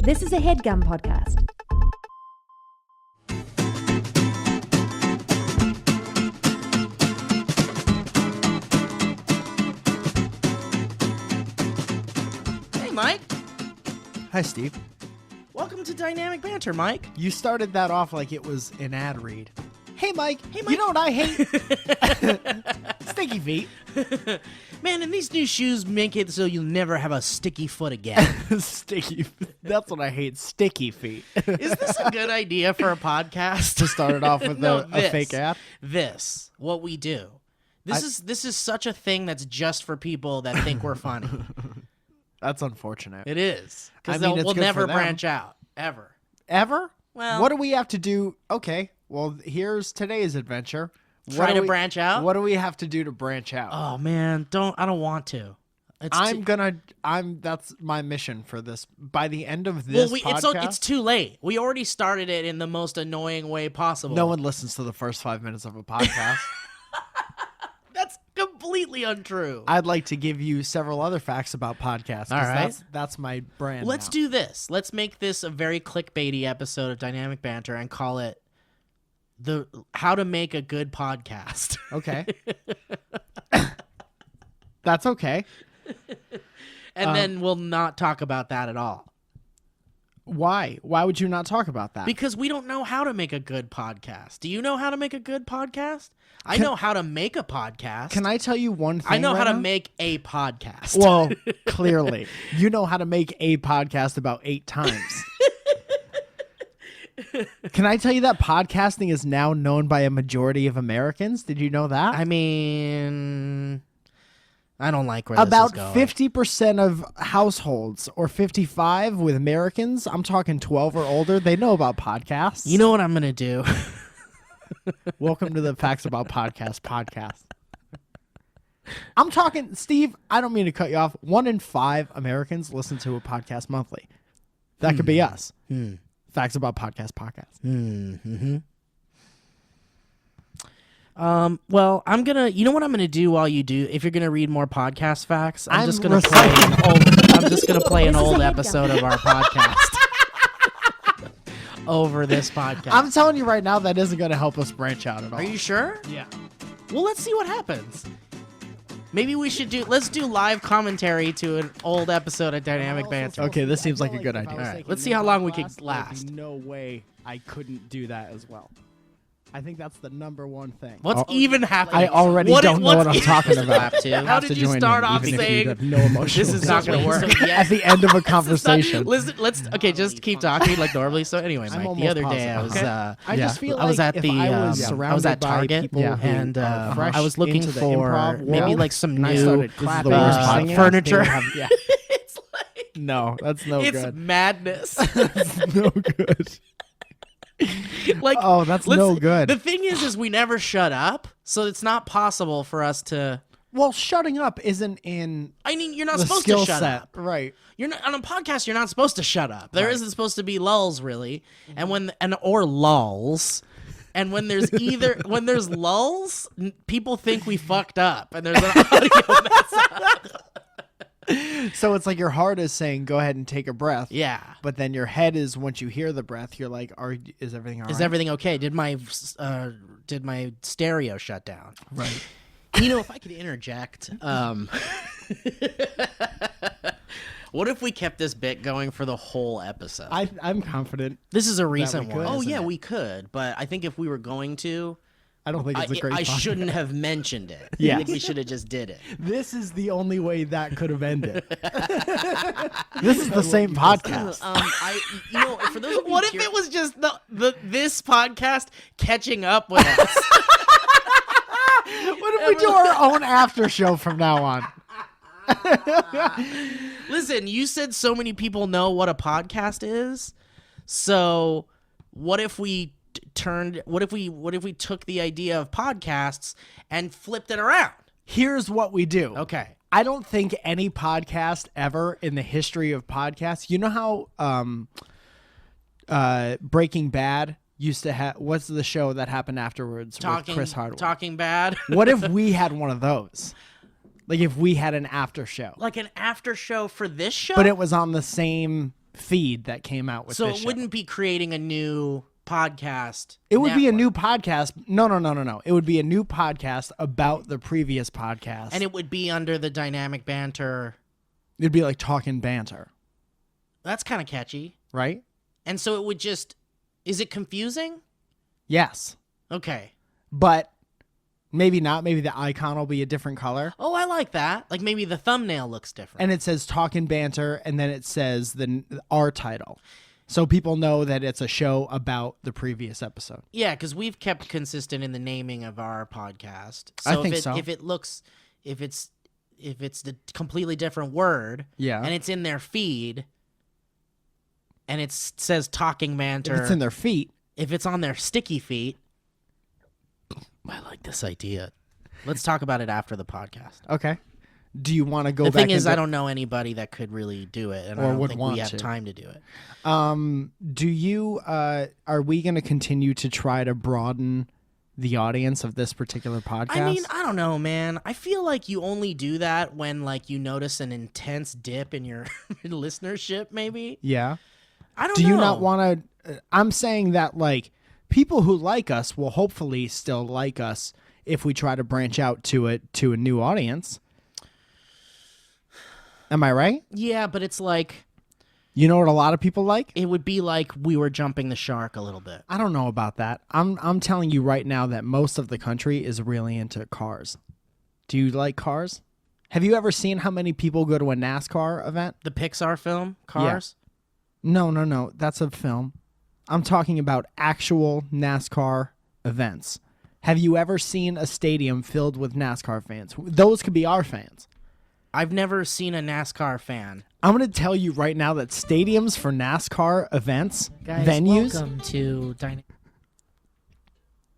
This is a HeadGum podcast. Hey, Mike. Hi, Steve. Welcome to Dynamic Banter, Mike. You started that off like it was an ad read. Hey, Mike. Hey, Mike. You know what I hate? Sticky feet. Man, and these new shoes make it so you'll never have a sticky foot again. Sticky. That's what I hate. Sticky feet. Is this a good idea for a podcast? To start it off with No, a fake ad? This, what we do. This is such a thing that's just for people that think we're funny. That's unfortunate. It is. Because I mean, it's we'll good never for them. branch out. Ever. Ever? Well- what do we have to do? Okay. Well, here's today's adventure. Try to branch out? What do we have to do to branch out? Oh, man. I don't want to. That's my mission for this. By the end of this podcast, it's too late. We already started it in the most annoying way possible. no one listens to the first 5 minutes of a podcast. That's completely untrue. I'd like to give you several other facts about podcasts. 'Cause All right. That's my brand. Let's now. do this. Let's make this a very clickbaity episode of Dynamic Banter and call it the How to Make a Good Podcast. Okay. That's okay. And then we'll not talk about that at all. Why? Why would you not talk about that? Because we don't know how to make a good podcast. Do you know how to make a good podcast? I know how to make a podcast. Can I tell you one thing? I know right how to now? make a podcast. Well, clearly, you know how to make a podcast about 8 times. Can I tell you that podcasting is now known by a majority of Americans? Did you know that? I mean, I don't like where About this is going. 50% of households, or 55 with Americans, I'm talking 12 or older, they know about podcasts. You know what I'm going to do? Welcome to the Facts About podcast. I'm talking, Steve, I don't mean to cut you off. 1 in 5 Americans listen to a podcast monthly. That could be us. Facts About podcast. Well, you know what I'm gonna do while you do, if you're gonna read more podcast facts, I'm just gonna play an old episode of our podcast over this podcast. I'm telling you right now, that isn't going to help us branch out at all. Are you sure? Yeah. Well, let's see what happens. Maybe let's do live commentary to an old episode of Dynamic Banter. Okay, this seems like a good idea. All right, let's see how long we can last. No way I couldn't do that as well. I think that's the number one thing. What's even happening? I already don't know what I'm talking about. How did you start off saying no emotion? this is not going to work? At the end of a conversation? Listen, just keep talking like normally. So anyway, Mike, the other day I was I just feel I was like at if the I was I surrounded was at by Target people who and are fresh I was looking into the for improv maybe world, like some and I new started clapping or singing, furniture. yeah. It's like No, that's no it's good. madness. That's no good. Like, Oh, that's no good. The thing is we never shut up, so it's not possible for us to. Well, shutting up isn't in I mean, you're not the supposed skill to shut set, up. right? You're not on a podcast. You're not supposed to shut up. There not supposed to be lulls, really, or lulls. And when there's when there's lulls, people think we fucked up, and there's an audio mess up. So it's like your heart is saying, "Go ahead and take a breath." Yeah. But then your head is, once you hear the breath, you're like, "Is everything all right?" Is everything okay? Did my stereo shut down? Right. You know, if I could interject, what if we kept this bit going for the whole episode? I'm confident. This is a recent we could, one. Oh isn't yeah, it? we could. But I think if we were going to, I don't think it's a great. I podcast. shouldn't have mentioned it. Yeah. I think we should have just did it. This is the only way that could have ended. This is the same podcast. For those of you, what if it was just this podcast catching up with us? What if we do our own after show from now on? Listen, you said so many people know what a podcast is. So what if we what if we took the idea of podcasts and flipped it around? Here's what we do. Okay. I don't think any podcast ever in the history of podcasts. You know how Breaking Bad used to have, what's the show that happened afterwards with Chris Hardwick? Talking Bad. What if we had one of those? Like if we had an after show. Like an after show for this show? But it was on the same feed that came out with So this it show. wouldn't be creating a new podcast. It would be a network. new podcast. No. It would be a new podcast about the previous podcast. And it would be under the dynamic banter. It'd be like talking banter, That's kind of catchy. right? And so it would just. Is it confusing? Yes. Okay. But maybe not. Maybe the icon will be a different color. Oh, I like that. Like maybe the thumbnail looks different. And it says talking banter, and then it says our title. So people know that it's a show about the previous episode. Yeah, because we've kept consistent in the naming of our podcast. So I think so. If it's the completely different word, Yeah. and it's in their feed, and it says talking banter. If it's in their feet. If it's on their sticky feet, I like this idea. Let's talk about it after the podcast. Okay. Do you want to go The back thing is, into- I don't know anybody that could really do it, and Or I don't would think want we have to. time to do it. Do you are we going to continue to try to broaden the audience of this particular podcast? I mean, I don't know, man. I feel like you only do that when like you notice an intense dip in your listenership, maybe. yeah. I don't Do know. you not want to I'm saying that like people who like us will hopefully still like us if we try to branch out to a new audience. Am I right? Yeah, but it's like You know what a lot of people like? it would be like we were jumping the shark a little bit. I don't know about that. I'm telling you right now that most of the country is really into cars. Do you like cars? Have you ever seen how many people go to a NASCAR event? The Pixar film, Cars. No. That's a film. I'm talking about actual NASCAR events. Have you ever seen a stadium filled with NASCAR fans? Those could be our fans. I've never seen a NASCAR fan. I'm going to tell you right now that stadiums for NASCAR events, Guys, venues, welcome to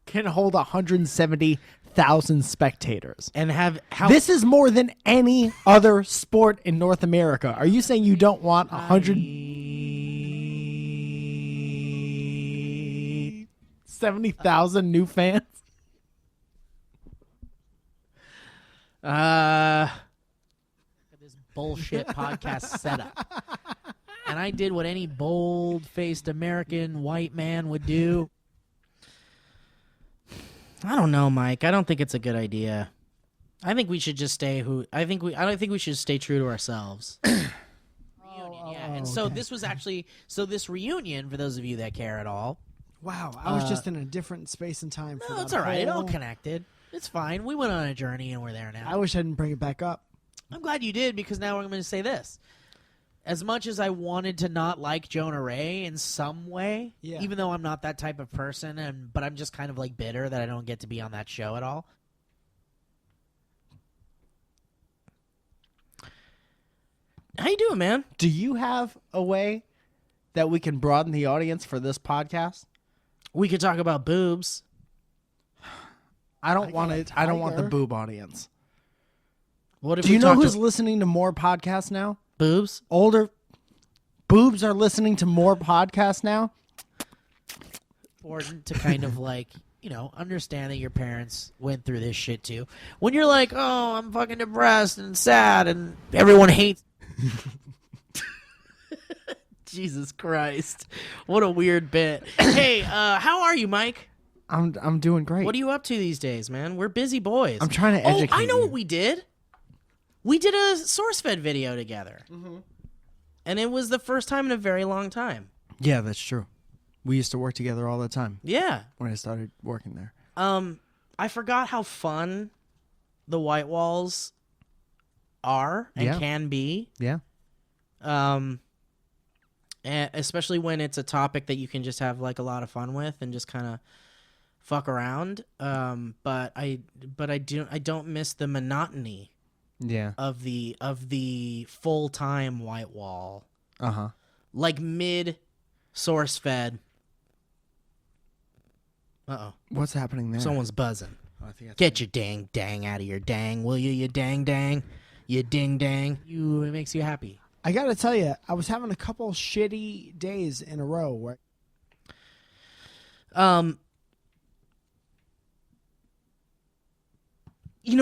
can hold 170,000 spectators. and have how This is more than any other sport in North America. Are you saying you don't want 170,000 new fans? this bullshit podcast setup. And I did what any bold-faced American white man would do. I don't know, Mike. I don't think it's a good idea. I think we should just stay I don't think we should stay true to ourselves. Reunion, yeah. And so okay. this was actually this reunion, for those of you that care at all. Wow, I was just in a different space and time. For No, that it's all right. It all whole- connected. It's fine. We went on a journey and we're there now. I wish I didn't bring it back up. I'm glad you did, because now I'm going to say this. As much as I wanted to not like Jonah Ray in some way, Yeah. even though I'm not that type of person, but I'm just kind of like bitter that I don't get to be on that show at all. How you doing, man? Do you have a way that we can broaden the audience for this podcast? We could talk about boobs. I don't I want got a it. I don't want the tiger. boob audience. What if Do we you know talked who's listening to more podcasts now? boobs? Older boobs are listening to more podcasts now. Important to kind of like, understand that your parents went through this shit too. When you're like, oh, I'm fucking depressed and sad and everyone hates. Jesus Christ. What a weird bit. Hey, how are you, Mike? I'm doing great. What are you up to these days, man? We're busy boys. I'm trying to educate I know you. what we did. We did a SourceFed video together. Mm-hmm. And it was the first time in a very long time. Yeah, that's true. We used to work together all the time Yeah. when I started working there. I forgot how fun the white walls are and Yeah. can be. Yeah. And especially when it's a topic that you can just have like a lot of fun with and just kind of fuck around. But I don't miss the monotony Yeah. of the full-time white wall. Uh-huh. Like mid source fed. Uh-oh. What's happening there? Someone's buzzing. Oh, I think that's Get your dang out of your dang, will you? You dang. You ding dang. It makes you happy. I got to tell you, I was having a couple shitty days in a row where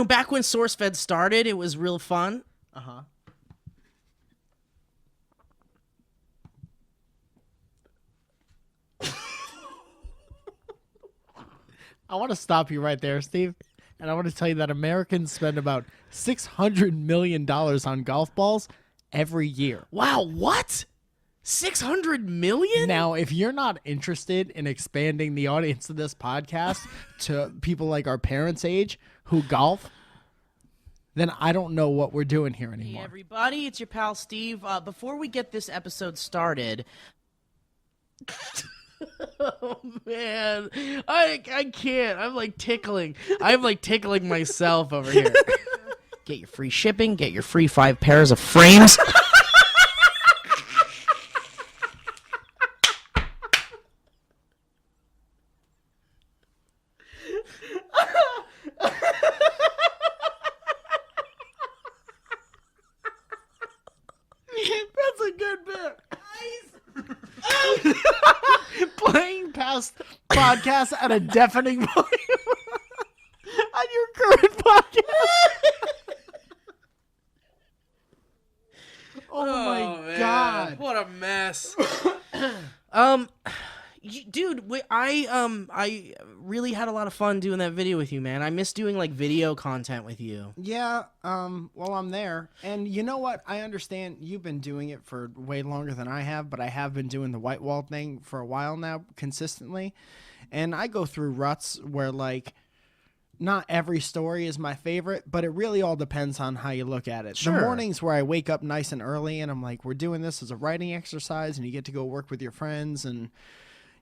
Back when SourceFed started, it was real fun. Uh-huh. I want to stop you right there, Steve. And I want to tell you that Americans spend about $600 million on golf balls every year. Wow, what? 600 million? Now, if you're not interested in expanding the audience of this podcast to people like our parents' age who golf, then I don't know what we're doing here Hey anymore. everybody, it's your pal Steve. Before we get this episode started, oh man, I can't. I'm like tickling myself over here. Get your free shipping. Get your free 5 pairs of frames. That's a good bit. Playing past podcasts at a deafening volume on your current podcast. Oh my man. god! What a mess. Dude, I really had a lot of fun doing that video with you, man. I miss doing like video content with you. Yeah, well, I'm there. And you know what? I understand you've been doing it for way longer than I have, but I have been doing the white wall thing for a while now consistently. And I go through ruts where, like, not every story is my favorite, but it really all depends on how you look at it. Sure. The mornings where I wake up nice and early and I'm like, we're doing this as a writing exercise and you get to go work with your friends and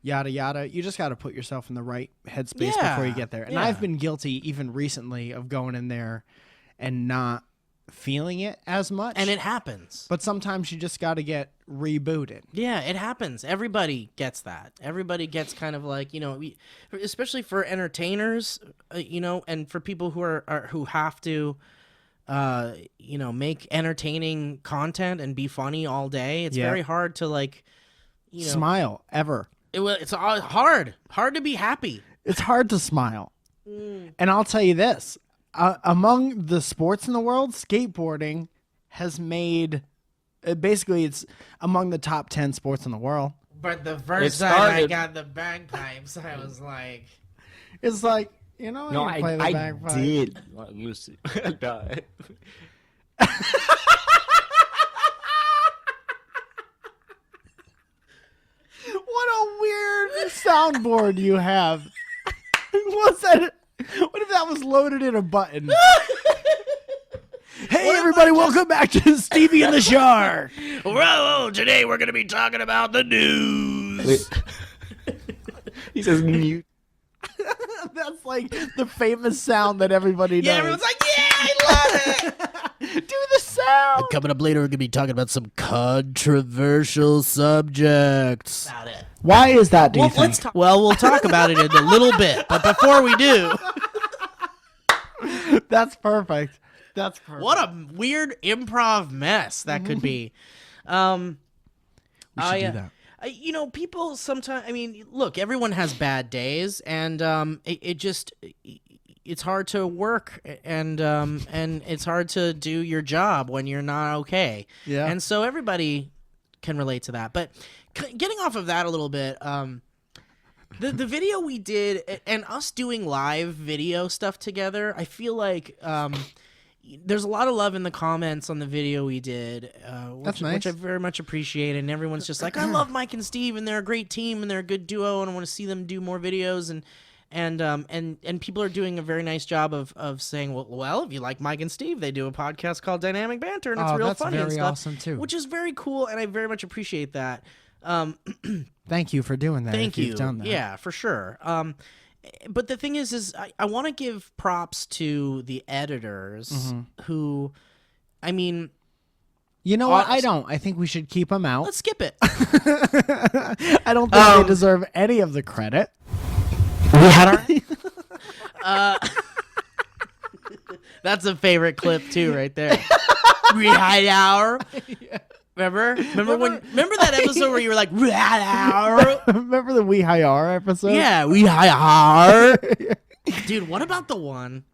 yada yada. You just got to put yourself in the right headspace before you get there. And yeah. I've been guilty even recently of going in there and not feeling it as much. And it happens. But sometimes you just got to get rebooted. Yeah, it happens. Everybody gets that. Everybody gets kind of like, especially for entertainers, and for people who are who have to make entertaining content and be funny all day. It's very hard to like, Smile ever. It's hard to be happy. It's hard to smile. And I'll tell you this. Among the sports in the world, skateboarding has made... basically, it's among the top 10 sports in the world. But the first time I got the bagpipes, I was like... It's like, No, you play the I bagpipe. did. You see. Die. What a weird soundboard you have. What's that? What if that was loaded in a button? Hey, everybody, welcome back to Stevie and the Shark. Whoa, today we're going to be talking about the news. He says mute. That's like the famous sound that everybody knows. Yeah, everyone's like, yeah, I love it. Do the sound. Coming up later, we're going to be talking about some controversial subjects. About it. Why is that, do you think? Let's talk. Well, we'll talk about it in a little bit, but before we do, That's perfect. That's perfect. what a weird improv mess that could be. We should do that. People sometimes. I mean, look, everyone has bad days, and it's hard to work, and it's hard to do your job when you're not okay. Yeah. And so everybody can relate to that. But getting off of that a little bit, the video we did and us doing live video stuff together, I feel like there's a lot of love in the comments on the video we did, That's nice. which I very much appreciate. And everyone's just like, I love Mike and Steve, and they're a great team, and they're a good duo, and I want to see them do more videos. And people are doing a very nice job of saying, well, if you like Mike and Steve, they do a podcast called Dynamic Banter, and it's real that's funny and very stuff, awesome, too. which is very cool, and I very much appreciate that. Thank you for doing that. Thank if you. You've done that. Yeah, for sure. But the thing is I want to give props to the editors who, I mean, You know what? I don't. I think we should keep them out. let's skip it. I don't think they deserve any of the credit. We had our. That's a favorite clip too, right there. We had our. Remember that episode where you were like, we had our. Remember the We Hi Are episode? Yeah, we had our. Dude, what about the one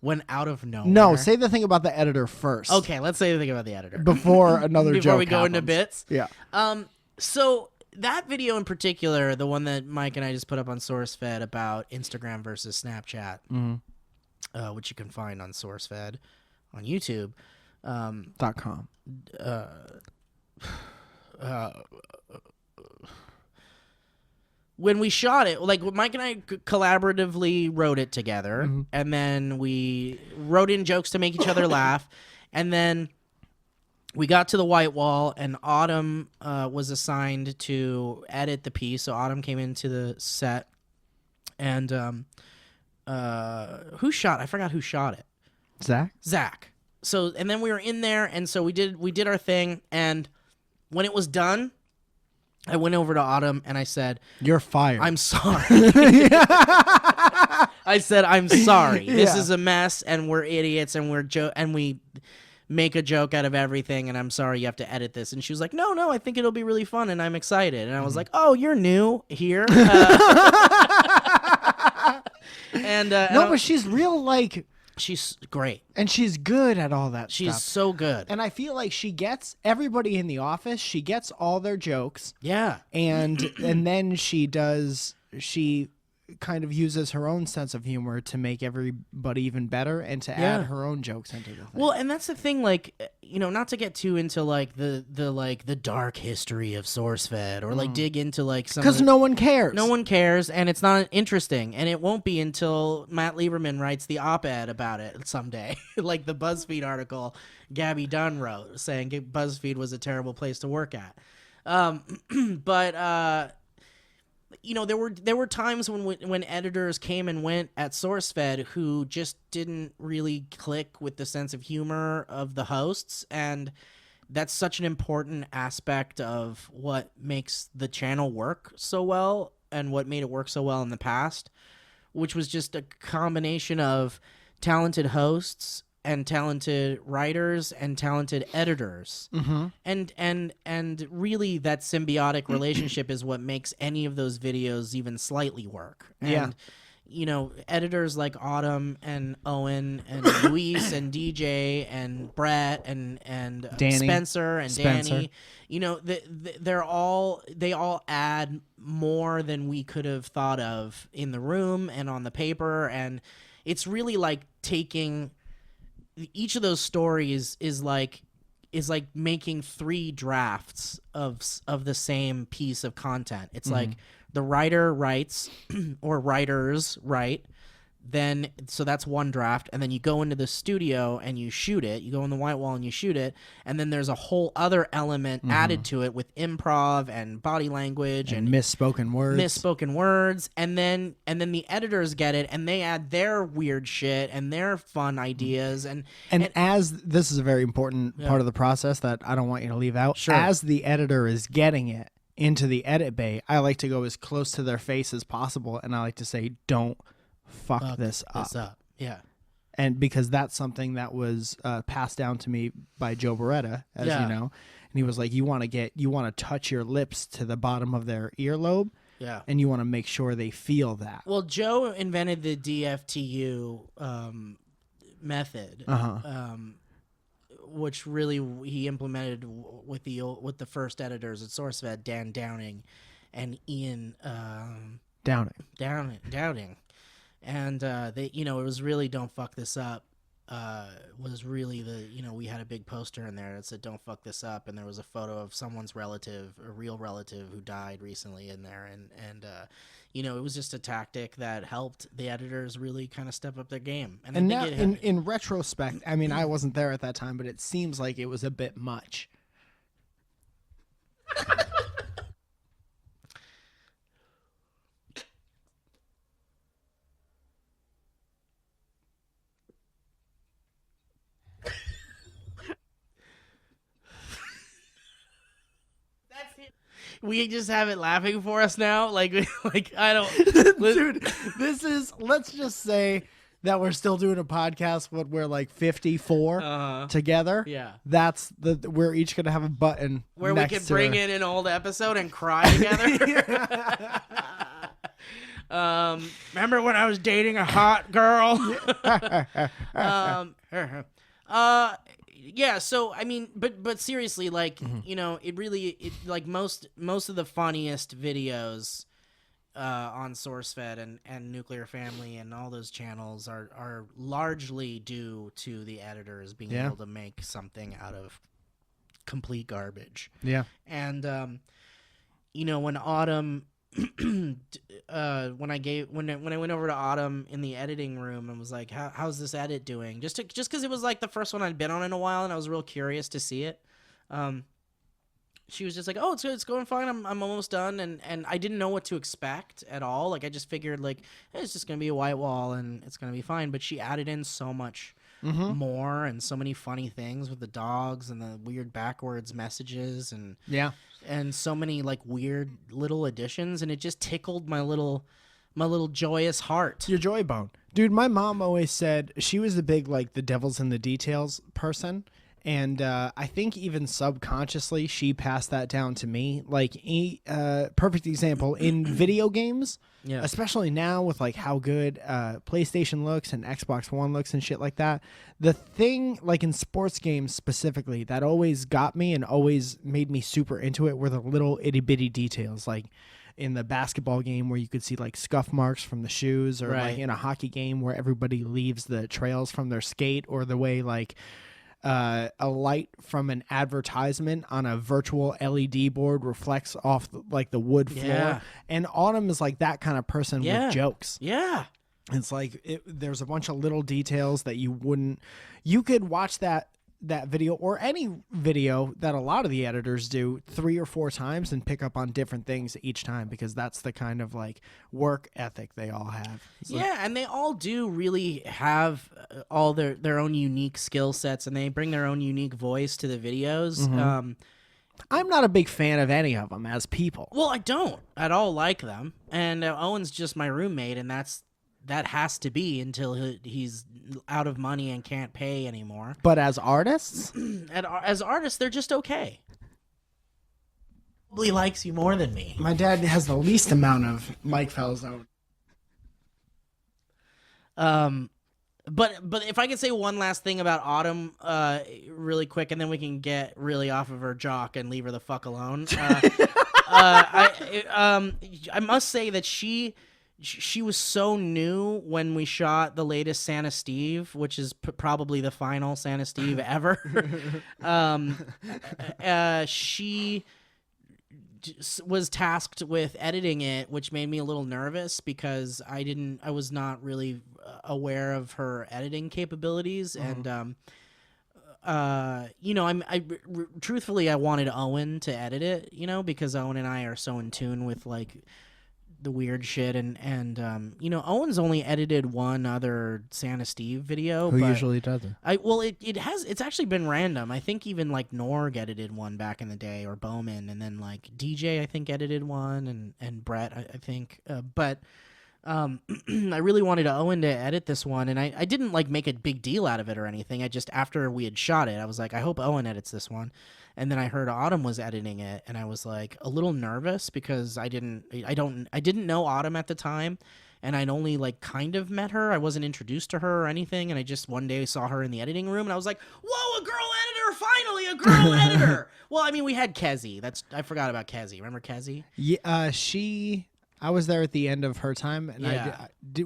when out of nowhere? No, say the thing about the editor first. Okay, let's say the thing about the editor Before another joke before we go into happens. bits. Yeah. So that video in particular, the one that Mike and I just put up on SourceFed about Instagram versus Snapchat, which you can find on SourceFed on YouTube. .com. When we shot it, like Mike and I collaboratively wrote it together, and then we wrote in jokes to make each other laugh, and then we got to the white wall, and Autumn was assigned to edit the piece. So Autumn came into the set, and who shot? I forgot who shot it. Zach. So and then we were in there, and so we did our thing, and when it was done, I went over to Autumn and I said, "You're fired." I'm sorry. I said, I'm sorry. This is a mess, and we're idiots, and we make a joke out of everything, and I'm sorry you have to edit this. And she was like, no, I think it'll be really fun, and I'm excited. And I was like, oh, you're new here. But she's real, like... She's great. And she's good at all that She's stuff. so good. And I feel like she gets everybody in the office. She gets all their jokes. Yeah. And then she kind of uses her own sense of humor to make everybody even better and to add her own jokes into the thing. Well, and that's the thing, like, not to get too into like the dark history of SourceFed or like dig into like some, because no one cares. No one cares, and it's not interesting, and it won't be until Matt Lieberman writes the op-ed about it someday, like the BuzzFeed article Gabby Dunn wrote saying BuzzFeed was a terrible place to work at. But there were times when editors came and went at SourceFed who just didn't really click with the sense of humor of the hosts, and that's such an important aspect of what makes the channel work so well and what made it work so well in the past, which was just a combination of talented hosts and talented writers and talented editors. And really that symbiotic relationship is what makes any of those videos even slightly work. And editors like Autumn and Owen and Luis and DJ and Brett and Danny. Spencer and Danny, they all add more than we could have thought of in the room and on the paper. And it's really like taking each of those stories is like making 3 drafts of the same piece of content. It's like the writer writes or writers write, then so that's one draft, and then you go into the studio and you shoot it. You go in the white wall and you shoot it, and then there's a whole other element added to it with improv and body language and misspoken words. And then the editors get it and they add their weird shit and their fun ideas and as this is a very important part of the process that I don't want you to leave out. Sure. As the editor is getting it into the edit bay, I like to go as close to their face as possible, and I like to say, "Don't fuck this up." Yeah. And because that's something that was passed down to me by Joe Beretta, as you know, and he was like, you want to touch your lips to the bottom of their earlobe, and you want to make sure they feel that. Well, Joe invented the DFTU method, which really he implemented with the first editors at SourceFed, Dan Downing and Ian Downing. And they, it was really "Don't fuck this up." Was really we had a big poster in there that said "Don't fuck this up," and there was a photo of someone's relative, a real relative who died recently in there, and it was just a tactic that helped the editors really kind of step up their game. And I now, think in retrospect, I mean, I wasn't there at that time, but it seems like it was a bit much. we just have it laughing for us now. Like I don't, dude. Let's just say that we're still doing a podcast when we're like 54 together. Yeah, we're each gonna have a button where we can bring in an old episode and cry together. Remember when I was dating a hot girl? yeah. So I mean, but seriously, like it really like most of the funniest videos on SourceFed and Nuclear Family and all those channels are largely due to the editors being able to make something out of complete garbage. Yeah. And when Autumn when I went over to Autumn in the editing room and was like, how's this edit doing? Just because it was like the first one I'd been on in a while and I was real curious to see it. She was just like, oh, it's going fine. I'm almost done. And I didn't know what to expect at all. Like I just figured like, hey, it's just going to be a white wall and it's going to be fine. But she added in so much more and so many funny things with the dogs and the weird backwards messages and so many like weird little additions, and it just tickled my little joyous heart. Your joy bone. Dude, my mom always said she was the big like the devil's in the details person. And I think even subconsciously she passed that down to me. Like perfect example in video games, especially now with like how good PlayStation looks and Xbox One looks and shit like that. The thing like in sports games specifically that always got me and always made me super into it were the little itty bitty details, like in the basketball game where you could see like scuff marks from the shoes, or like in a hockey game where everybody leaves the trails from their skate, or the way like a light from an advertisement on a virtual LED board reflects off the wood floor. Yeah. And Autumn is like that kind of person with jokes. Yeah. It's like there's a bunch of little details that you could watch that video or any video that a lot of the editors do 3 or 4 times and pick up on different things each time, because that's the kind of like work ethic they all have. And they all do really have all their own unique skill sets, and they bring their own unique voice to the videos. I'm not a big fan of any of them as people. Well, I don't at all like them, and Owen's just my roommate, and that has to be until he's out of money and can't pay anymore. But as artists? As artists, they're just okay. Probably likes you more than me. My dad has the least amount of Mike Fells out. But if I could say one last thing about Autumn really quick, and then we can get really off of her jock and leave her the fuck alone. I must say that she was so new when we shot the latest Santa Steve, which is probably the final Santa Steve ever. She was tasked with editing it, which made me a little nervous because I was not really aware of her editing capabilities. And, truthfully, I wanted Owen to edit it, because Owen and I are so in tune with like the weird shit, and Owen's only edited one other Santa Steve video. Who but usually doesn't? It's actually been random. I think even like Norg edited one back in the day, or Bowman, and then like DJ I think edited one, and Brett I think. But I really wanted Owen to edit this one, and I didn't like make a big deal out of it or anything. I just, after we had shot it, I was like, I hope Owen edits this one. And then I heard Autumn was editing it, and I was like a little nervous because I didn't know Autumn at the time, and I'd only like kind of met her. I wasn't introduced to her or anything, and I just one day saw her in the editing room, and I was like, "Whoa, a girl editor! Finally, a girl editor!" Well, I mean, we had Kezi. I forgot about Kezi. Remember Kezi? Yeah, I was there at the end of her time, and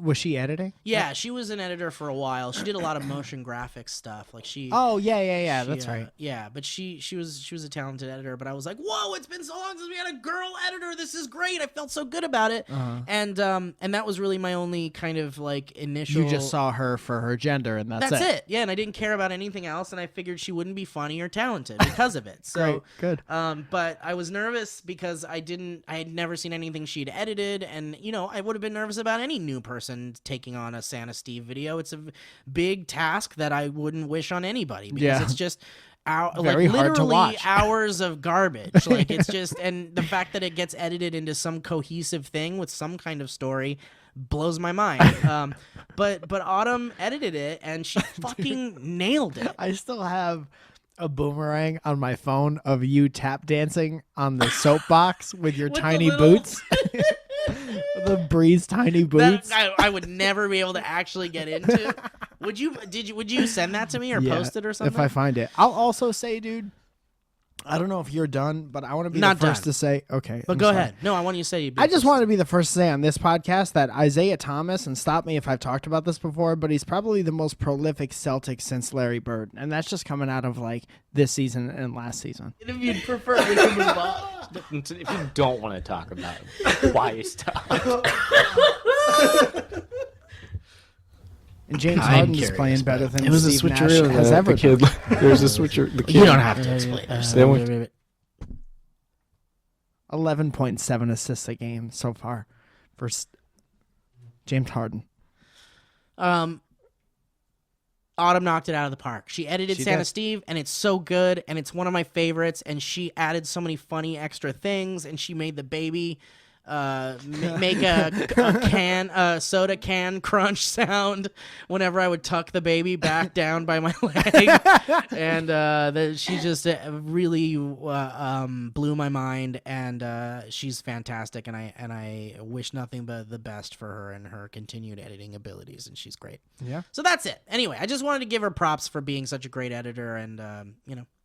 was she editing? Yeah, she was an editor for a while. She did a lot of motion graphics stuff. Like she. Oh yeah, that's right. Yeah, but she was a talented editor. But I was like, whoa, it's been so long since we had a girl editor. This is great. I felt so good about it. And that was really my only kind of like initial. You just saw her for her gender, and that's it. Yeah, and I didn't care about anything else, and I figured she wouldn't be funny or talented because of it. So great, good. But I was nervous because I had never seen anything she'd edited, and I would have been nervous about any new person taking on a Santa Steve video. It's a big task that I wouldn't wish on anybody, because it's just very hard to watch. Hours of garbage. Like it's just, and the fact that it gets edited into some cohesive thing with some kind of story blows my mind. But Autumn edited it, and she fucking nailed it. I still have a boomerang on my phone of you tap dancing on the soapbox with your tiny boots. The Breeze tiny boots. That I would never be able to actually get into. Would you send that to me or post it or something? If I find it. I'll also say, dude, I don't know if you're done, but I want to be Not the first done. to say, okay. But I'm go sorry. ahead. No, I want you to say you. I just want to be the first to say on this podcast that Isaiah Thomas, and stop me if I've talked about this before, but he's probably the most prolific Celtic since Larry Bird. And that's just coming out of like this season and last season. If you'd prefer, we can move on. If you don't want to talk about it, why stop? And James I'm Harden is curious, playing but better than It was a Steve Nash switcheroo. has ever The kid, done. there was a switcher. The kid. You don't have to explain. They went- 11.7 assists a game so far for James Harden. Autumn knocked it out of the park. She edited She Santa did. Steve, and it's so good, and it's one of my favorites. And she added so many funny extra things, and she made the baby make a soda can crunch sound whenever I would tuck the baby back down by my leg, and she just really blew my mind, and she's fantastic, and I wish nothing but the best for her and her continued editing abilities, and she's great. Yeah. So that's it. Anyway, I just wanted to give her props for being such a great editor, and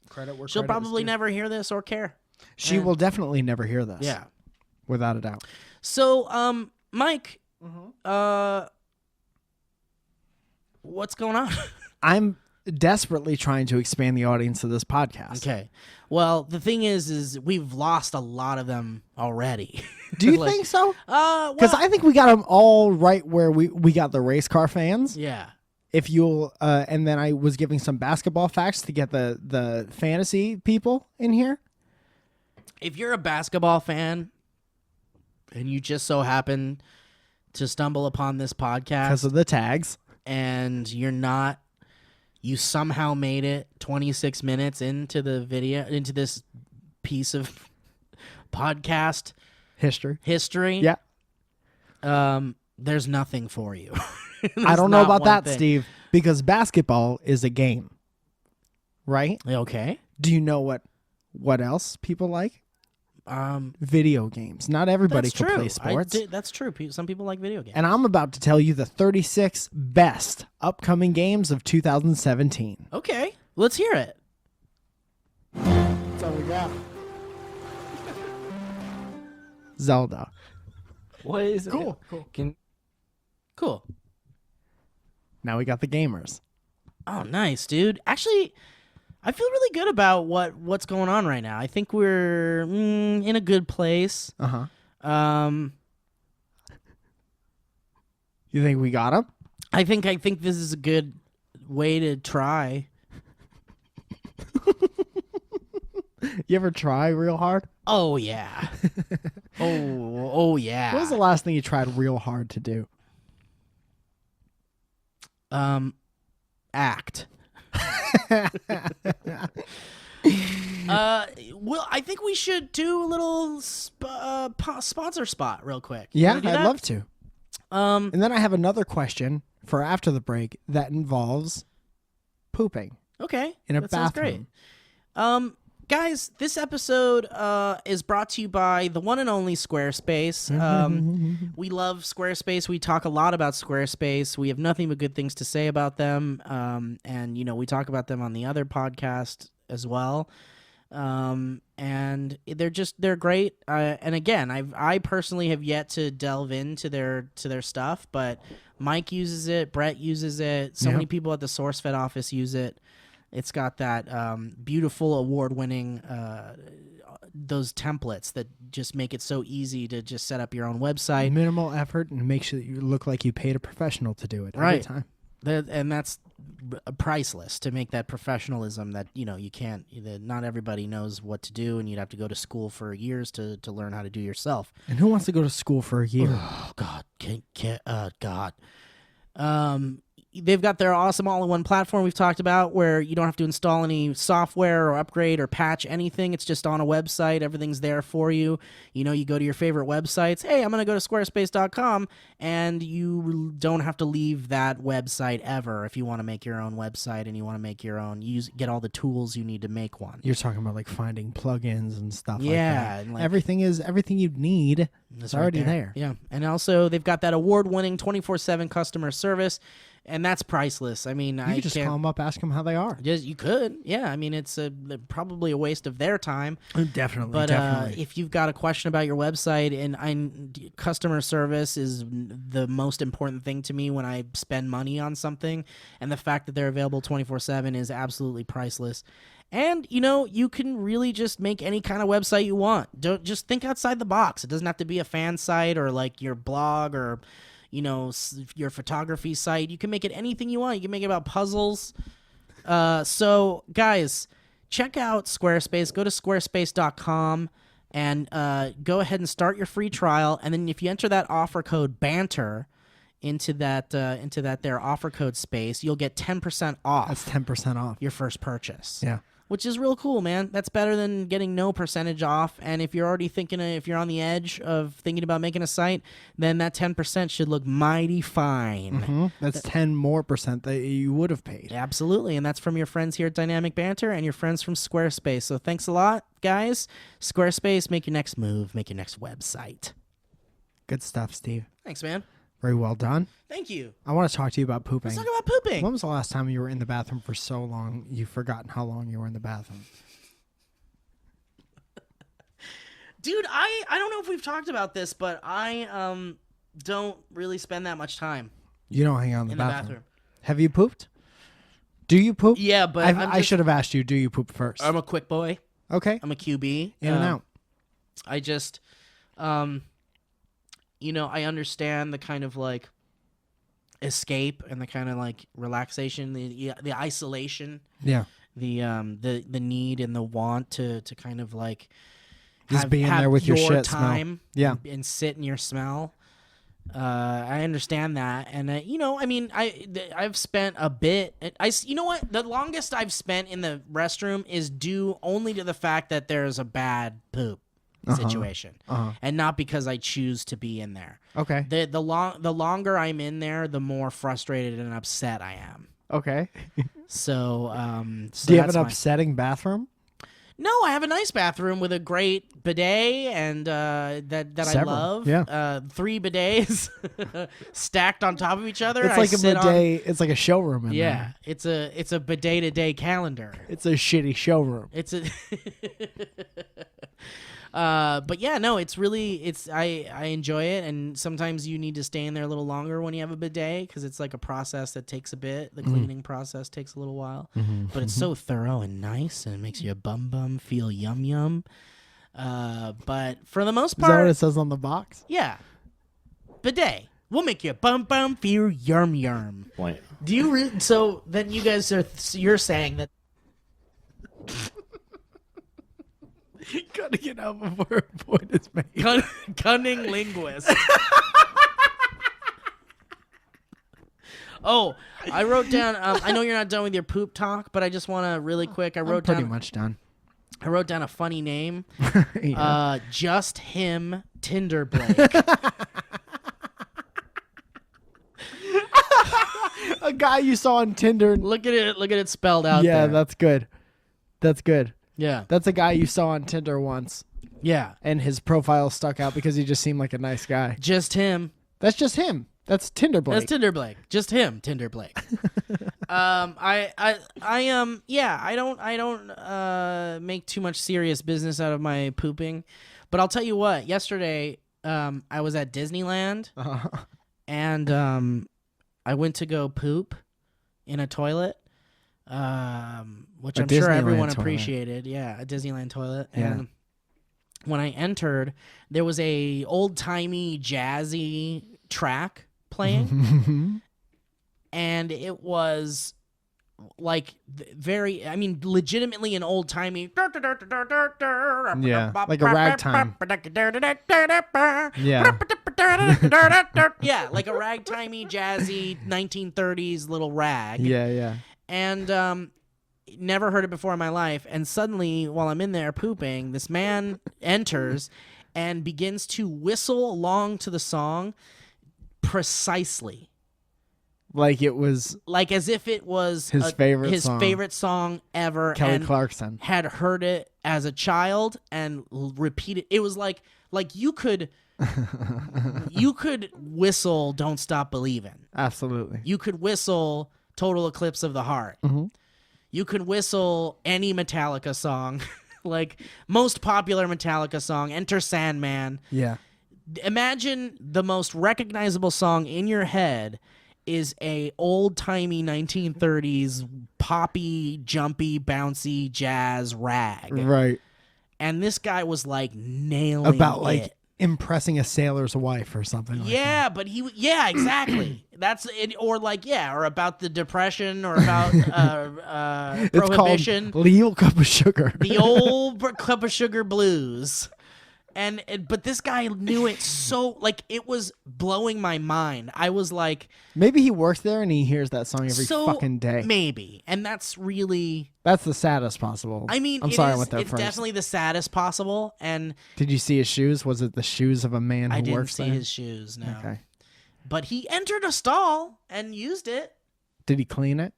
Credit where she'll credit is probably due. never hear this or care. She will definitely never hear this. Yeah. Without a doubt. So, Mike, what's going on? I'm desperately trying to expand the audience of this podcast. Okay. Well, the thing is we've lost a lot of them already. Do you Like, think so? Well, Because I think we got them all right where we got the race car fans. yeah. If you'll, and then I was giving some basketball facts to get the fantasy people in here. If you're a basketball fan and you just so happen to stumble upon this Because podcast of the tags. and you somehow made it 26 minutes into the video, into this piece of podcast History. history, there's nothing for you. I don't know about that, Steve, because basketball is a game. Right? Okay. Do you know what else people like? Video games. Not everybody That's can true. play sports. That's true. Some people like video games. And I'm about to tell you the 36 best upcoming games of 2017. Okay, let's hear it. That's all we got. Zelda. What is Cool. it? Cool. Now we got the gamers. Oh, nice, dude. Actually, I feel really good about what's going on right now. I think we're in a good place. Uh-huh. You think we got them? I think this is a good way to try. You ever try real hard? Oh yeah. oh yeah. What was the last thing you tried real hard to do? Act. Well, I think we should do a little sponsor spot real quick. You Yeah, wanna do I'd that? love to. And then I have another question for after the break that involves pooping Okay. in a that sounds bathroom. great. Guys, this episode is brought to you by the one and only Squarespace. We love Squarespace. We talk a lot about Squarespace. We have nothing but good things to say about them. And, we talk about them on the other podcast as well. And they're great. And again, I personally have yet to delve into their stuff, but Mike uses it, Brett uses it, so many people at the SourceFed office use it. It's got that beautiful award-winning those templates that just make it so easy to just set up your own website. Minimal effort and make sure that you look like you paid a professional to do it every Right. time. And that's priceless to make that professionalism that you can't. That not everybody knows what to do, and you'd have to go to school for years to learn how to do yourself. And who wants to go to school for a year? Oh God, God. They've got their awesome all-in-one platform we've talked about where you don't have to install any software or upgrade or patch anything. It's just on a website. Everything's there for you. You go to your favorite websites. Hey, I'm going to go to squarespace.com, and you don't have to leave that website ever if you want to make your own website and you want to make your own. Get all the tools you need to make one. You're talking about like finding plugins and stuff like Yeah, that. and, like- everything you need. It's It's already there. Yeah. And also, they've got that award-winning 24/7 customer service. and that's priceless. I mean, You I could just can't. call them up, ask them how they are. Just, you could, yeah. I mean, it's probably a waste of their time. Definitely, But definitely. if you've got a question about your website, and customer service is the most important thing to me when I spend money on something, and the fact that they're available 24/7 is absolutely priceless. And you can really just make any kind of website you want. Don't just think outside the box. It doesn't have to be a fan site or like your blog or your photography site. You can make it anything you want. You can make it about puzzles. So guys, check out Squarespace. Go to squarespace.com and go ahead and start your free trial. And then if you enter that offer code BANTER into that their offer code space, you'll get 10% off. That's 10% off. Your first purchase. Yeah. Which is real cool, man. That's better than getting no percentage off. And if you're already if you're on the edge of thinking about making a site, then that 10% should look mighty fine. That's 10% more that you would have paid. Absolutely. And that's from your friends here at Dynamic Banter and your friends from Squarespace. So thanks a lot, guys. Squarespace, make your next move, make your next website. Good stuff, Steve. Thanks, man. Very well done. Thank you. I want to talk to you about pooping. Let's talk about pooping. When was the last time you were in the bathroom for so long you've forgotten how long you were in the bathroom? Dude, I don't know if we've talked about this, but I don't really spend that much time You don't hang out in in the the bathroom. bathroom. Have you pooped? Do you poop? Yeah, but I should have asked you, do you poop first? I'm a quick boy. Okay. I'm a QB. In and out. I just, I understand the kind of like escape and the kind of like relaxation, the isolation, Yeah. the need and the want to kind of like Just being have there with your shit time, smell. Yeah. and sit in your smell. I understand that, and I've spent a bit. You know what? The longest I've spent in the restroom is due only to the fact that there's a bad poop situation, and not because I choose to be in there. Okay. The longer I'm in there, the more frustrated and upset I am. Okay. So, Do you have that's an my- upsetting bathroom? No, I have a nice bathroom with a great bidet and that I Several, love. yeah. 3 bidets stacked on top of each other. It's I like a sit on- bidet. It's like a showroom in Yeah, there. it's a bidet to day calendar. It's a shitty showroom. It's a but yeah, no, it's really I enjoy it, and sometimes you need to stay in there a little longer when you have a bidet because it's like a process that takes a bit. The cleaning process takes a little while, but it's so thorough and nice, and it makes your bum feel yum yum. But for the most Is that what part, it says on the box? yeah, bidet will make your bum feel yum yum. Point. Do you so then you guys you're saying that Gotta get out before a point is made. cunning linguist. Oh, I wrote down. I know you're not done with your poop talk, but I just want to really quick. I'm pretty much done. I wrote down a funny name. Yeah. Just him, Tinder Blake. A guy you saw on Tinder. Look at it. Look at it spelled out. Yeah, there. that's good. That's good. Yeah. That's a guy you saw on Tinder once, Yeah. and his profile stuck out because he just seemed like a nice guy. Just him. That's just him. That's Tinder Blake. That's Tinder Blake. Just him, Tinder Blake. I don't make too much serious business out of my pooping, but I'll tell you what. Yesterday, I was at Disneyland, and I went to go poop in a toilet, which A I'm sure Disneyland everyone toilet. appreciated. Yeah, a Disneyland toilet. Yeah. And when I entered, there was a old-timey jazzy track playing, and it was like very, I mean, legitimately an old-timey. Yeah, like a ragtime. Yeah. Yeah, like a ragtimey, jazzy 1930s little rag. Yeah, yeah. And never heard it before in my life. And suddenly, while I'm in there pooping, this man enters and begins to whistle along to the song precisely, Like it was like as if it was His favorite song. favorite song ever. Kelly and Clarkson. had heard it as a child and repeated. It was like you could You could whistle "Don't Stop Believin'." Absolutely. You could whistle "Total Eclipse of the Heart." Mm-hmm. You could whistle any Metallica song, like most popular Metallica song, "Enter Sandman." Yeah. Imagine the most recognizable song in your head is a old-timey 1930s poppy, jumpy, bouncy jazz rag. Right. And this guy was like nailing About it. like impressing a sailor's wife or something like that. Yeah, but exactly. That's it, or like or about the depression, or about It's prohibition, called Legal Cup of Sugar. the old cup of sugar blues. But this guy knew it so, like, it was blowing my mind. I was like, Maybe he works there and he hears that song every so fucking day. maybe, and that's really. That's the saddest possible. I mean, I'm sorry I went it's there first. definitely the saddest possible, and Did you see his shoes? Was it the shoes of a man who I didn't works see there? his shoes. No, Okay. but he entered a stall and used it. Did he clean it?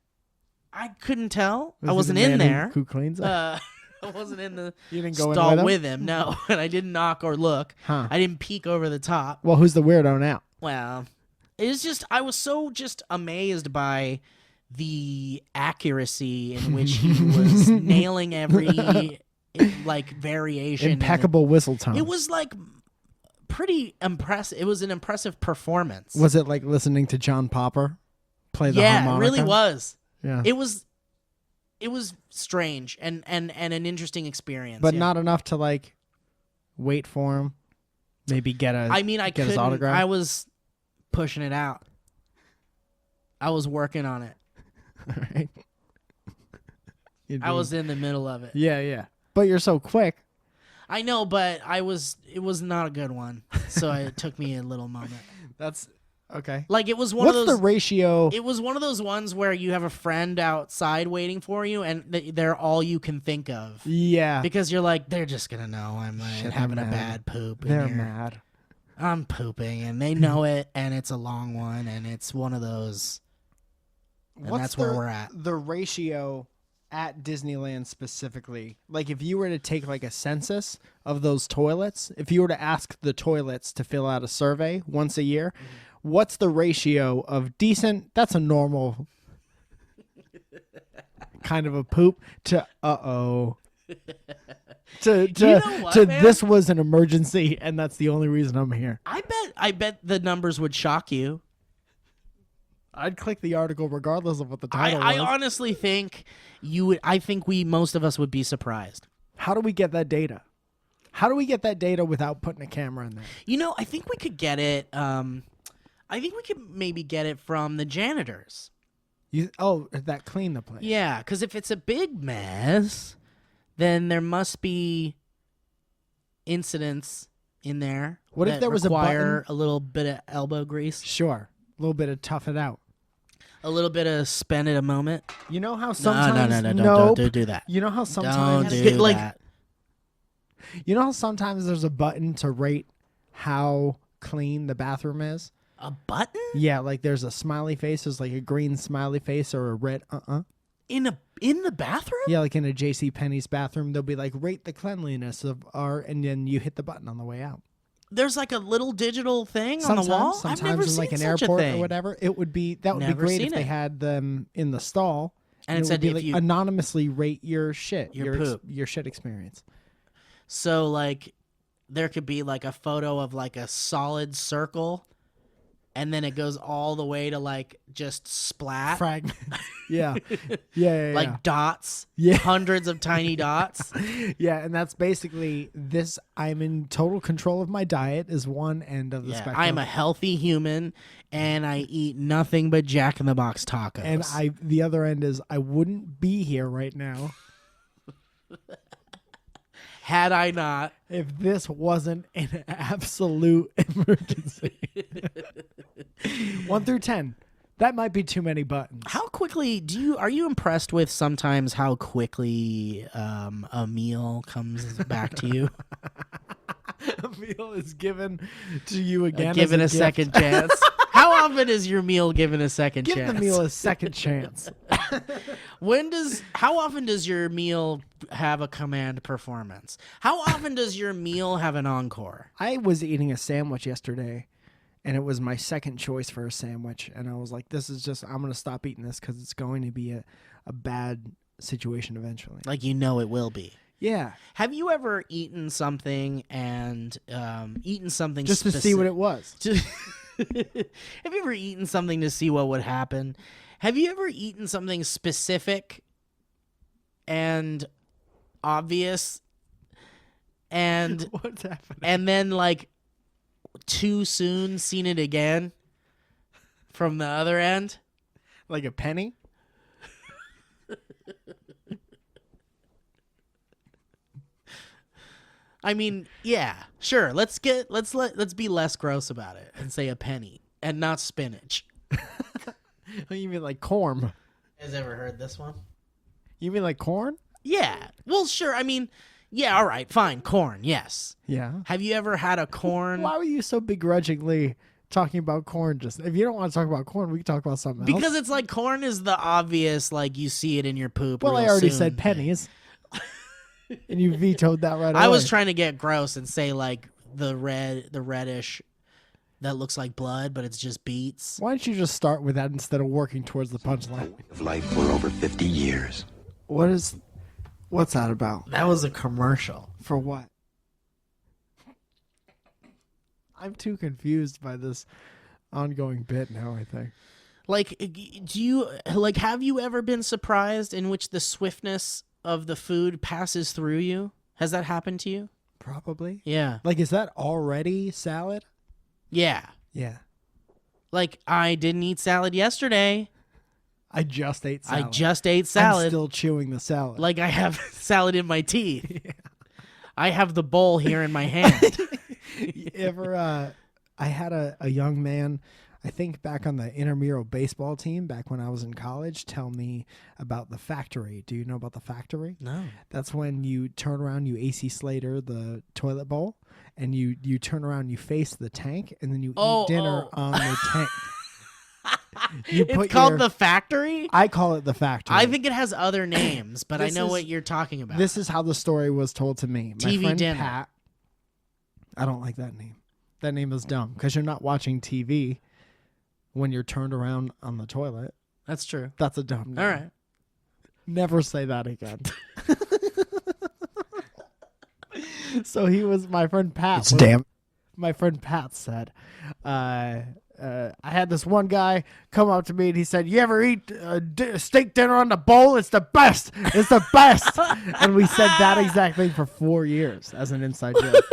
I couldn't tell. Was I he wasn't the in man there. Who cleans it? I wasn't in the You didn't go in stall with him? no, and I didn't knock or look. Huh. I didn't peek over the top. Well, who's the weirdo now? Well, it was just, I was so just amazed by the accuracy in which he was nailing every like variation. in it. Impeccable whistle tone. It was like pretty impressive. It was an impressive performance. Was it like listening to John Popper play the yeah, harmonica? it really was. Yeah. It was strange and an interesting experience. But yeah. not enough to like wait for him. Maybe get a. I mean, I get his couldn't. autograph. I was pushing it out. I was working on it. All right. I was in the middle of it. Yeah, yeah. But you're so quick. I know, but it was not a good one. So it took me a little moment. That's okay. Like it was one What's of those the ratio? It was one of those ones where you have a friend outside waiting for you and they're all you can think of. Yeah. Because you're like, they're just going to know I'm Shit, having they're a mad. bad poop. in They're here. mad. I'm pooping and they know it and it's a long one and it's one of those. And that's where we're at. The ratio at Disneyland specifically, like if you were to take like a census of those toilets, if you were to ask the toilets to fill out a survey once a year, what's the ratio of decent, that's a normal kind of a poop, to to You know what, to man? this was an emergency and that's the only reason I'm here. I bet the numbers would shock you. I'd click the article regardless of what the title I was. honestly think you would. I think most of us would be surprised. How do we get that data? How do we get that data without putting a camera in there? You know, I think we could get it. I think we could maybe get it from the janitors. That clean the place. Yeah, because if it's a big mess, then there must be incidents in there. What if that there was require a little bit of elbow grease, Sure. A little bit of tough it out. a little bit of spend it a moment? You know how sometimes No, don't do that. You know how Don't sometimes do like that. you know how sometimes there's a button to rate how clean the bathroom is? A button Yeah, like there's a smiley face, there's like a green smiley face or a red in the bathroom? Yeah, like in a JC Penney's bathroom, they'll be like rate the cleanliness of our, and then you hit the button on the way out. There's like a little digital thing Sometimes, on the wall. sometimes I've never in seen like an such airport a thing. or whatever, it would be that would Never be great seen if they it. had them in the stall. And it would said be if like you- anonymously rate your shit, Your poop. your shit experience. So like, there could be like a photo of like a solid circle, and then it goes all the way to like just splat, Fragments. Yeah. Yeah. like dots, Yeah. hundreds of tiny dots. Yeah, and that's basically this. I'm in total control of my diet is one end of the Yeah, spectrum. I am a healthy human, and I eat nothing but Jack in the Box tacos. and the other end is I wouldn't be here right now had I not. if this wasn't an absolute emergency. 1 through 10. That might be too many buttons. How quickly are you impressed with sometimes how quickly a meal comes back to you? A meal is given to you again. Given a as gift. second chance. How often is your meal given a second Give chance? the meal a second chance. How often does your meal have a command performance? How often does your meal have an encore? I was eating a sandwich yesterday, and it was my second choice for a sandwich. And I was like, I'm going to stop eating this because it's going to be a bad situation eventually. Like, it will be. Yeah. Have you ever eaten something and Just to see what it was. Have you ever eaten something to see what would happen? Have you ever eaten something specific and obvious and What's happening? and then like too soon seen it again from the other end? Like a penny? I mean, yeah, sure. Let's be less gross about it and say a penny and not spinach. You mean like corn? You guys ever heard this one? You mean like corn? Yeah. Well, sure. I mean, yeah, all right, fine. Corn, yes. Yeah. Have you ever had a corn? Why were you so begrudgingly talking about corn? Just if you don't want to talk about corn, we can talk about something else. Because it's like corn is the obvious, like you see it in your poop. Well, I real already soon said thing. pennies. And you vetoed that right away. I was trying to get gross and say like the reddish that looks like blood, but it's just beets. Why don't you just start with that instead of working towards the punchline? Of life for over 50 years. What's that about? That was a commercial. For what? I'm too confused by this ongoing bit now, I think. Like, have you ever been surprised in which the swiftness of the food passes through you? Has that happened to you? Probably. Yeah. Like, is that already salad? Yeah. Yeah. Like, I didn't eat salad yesterday. I just ate salad. I just ate salad. I'm still chewing the salad. Like I have salad in my teeth. Yeah. I have the bowl here in my hand. I had a young man, I think back on the intramural baseball team back when I was in college, tell me about the factory. Do you know about the factory? No. That's when you turn around, you AC Slater the toilet bowl, and you turn around, you face the tank, and then you eat dinner on the tank. It's called the factory? I call it the factory. I think it has other names, but I know what you're talking about. This is how the story was told to me. My TV friend dinner. Pat, I don't like that name. That name is dumb because you're not watching TV when you're turned around on the toilet. That's true. That's a dumb name. All right. Never say that again. So he was my friend Pat. My friend Pat said, I had this one guy come up to me and he said, "You ever eat steak dinner on the bowl? It's the best. It's the best." And we said that exact thing for 4 years as an inside joke.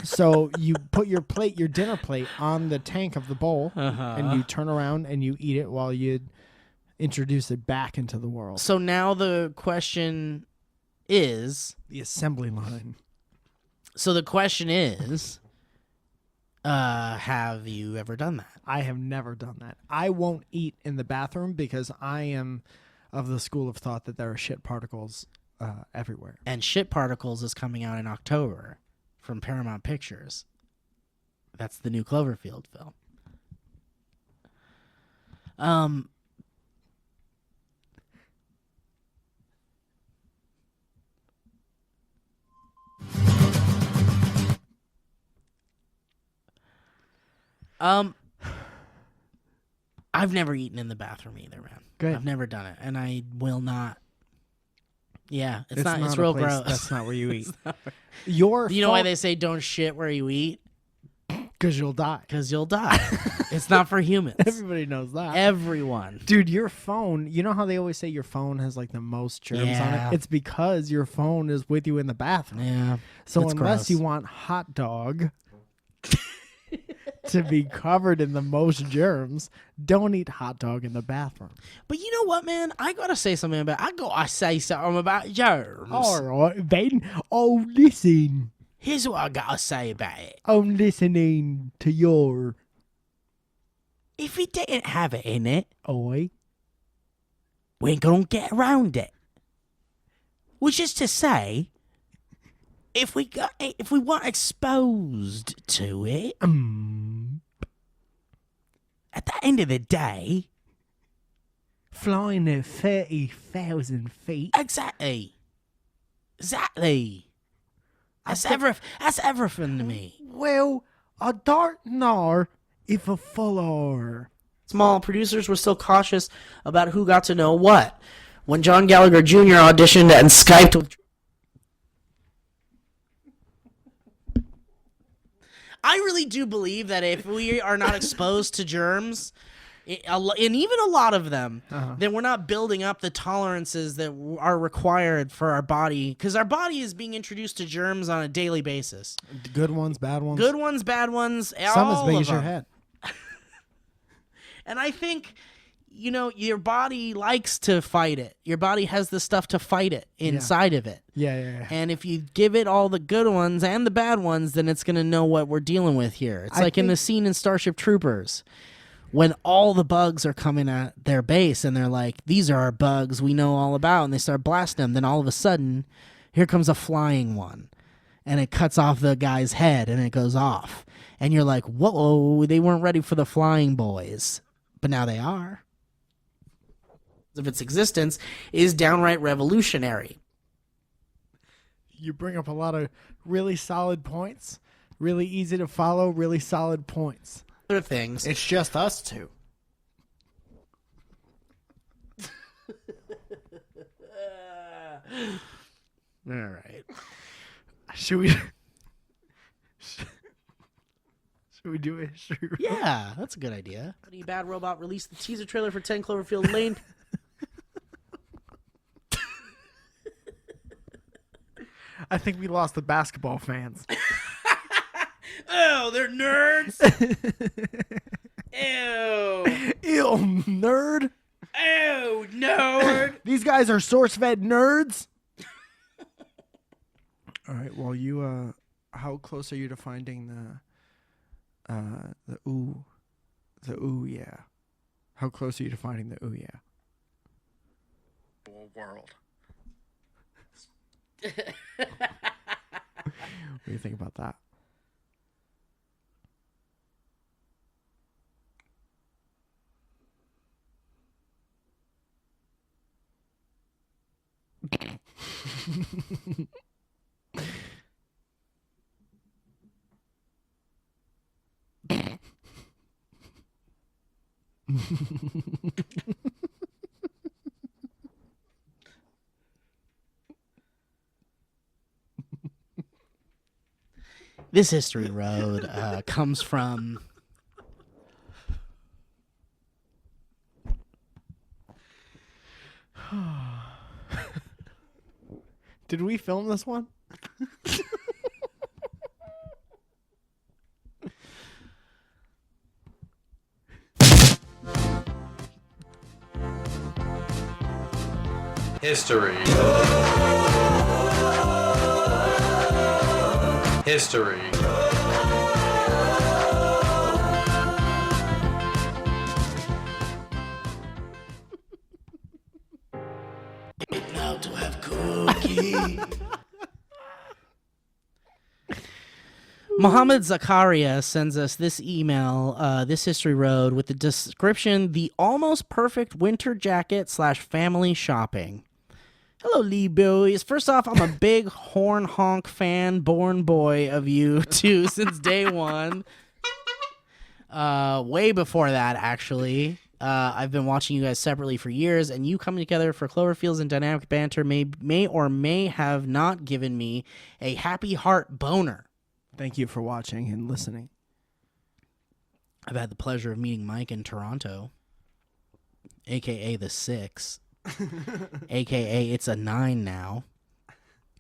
So you put your dinner plate on the tank of the bowl, and you turn around and you eat it while you introduce it back into the world. So now the question is... The assembly line. So the question is, have you ever done that? I have never done that. I won't eat in the bathroom because I am of the school of thought that there are shit particles everywhere. And Shit Particles is coming out in October from Paramount Pictures. That's the new Cloverfield film. I've never eaten in the bathroom either, man. Good. I've never done it, and I will not. Yeah, it's not It's a real place- gross. That's not where you eat. You know why they say don't shit where you eat? Because you'll die. Because you'll die. It's not for humans. Everybody knows that. Everyone. Dude, your phone, you know how they always say your phone has like the most germs on Yeah. it? It's because your phone is with you in the bathroom. Yeah. So it's unless gross. you want hot dog to be covered in the most germs, don't eat hot dog in the bathroom. But you know what, man? I gotta say something about. I say something about germs. All right, Ben. Oh, listen. Here's what I gotta say about it. I'm listening to your... If it didn't have it in it, Oi. we ain't gonna get around it. Which is to say, if we weren't exposed to it, at the end of the day, flying at 30,000 feet. Exactly. That's everything to me. Well, I don't know if I follow. Small producers were still cautious about who got to know what. When John Gallagher Jr. auditioned and Skyped with... I really do believe that if we are not exposed to germs, and even a lot of them, then we're not building up the tolerances that are required for our body, because our body is being introduced to germs on a daily basis. Good ones, bad ones. Good ones, bad ones, Some all as big of as your them. head. And I think, your body likes to fight it. Your body has the stuff to fight it inside of it. Yeah. And if you give it all the good ones and the bad ones, then it's going to know what we're dealing with here. It's like in the scene in Starship Troopers when all the bugs are coming at their base and they're like, these are our bugs we know all about, and they start blasting them. Then all of a sudden, here comes a flying one, and it cuts off the guy's head and it goes off. And you're like, whoa, they weren't ready for the flying boys. But now they are. Of its existence is downright revolutionary. You bring up a lot of really solid points. Really easy to follow, really solid points. Other things. It's just us two. All right. Should we do a history? Yeah, that's a good idea. Funny Bad Robot released the teaser trailer for 10 Cloverfield Lane. I think we lost the basketball fans. Oh, they're nerds. Ew. Ew, nerd. Ew, nerd. These guys are source-fed nerds. All right. Well, you how close are you to finding the ooh yeah? How close are you to finding the ooh yeah? World. What do you think about that? This history road comes from... Did we film this one? History. History. Now to have cookie. Mohammed Zakaria sends us this email, this history road, with the description: the almost perfect winter jacket / family shopping. Hello, Lee Boys. First off, I'm a big horn honk fan, born boy of you two since day one. Way before that, actually. I've been watching you guys separately for years, and you coming together for Cloverfields and dynamic banter may or may have not given me a happy heart boner. Thank you for watching and listening. I've had the pleasure of meeting Mike in Toronto, a.k.a. the 6, a.k.a. it's a 9 now.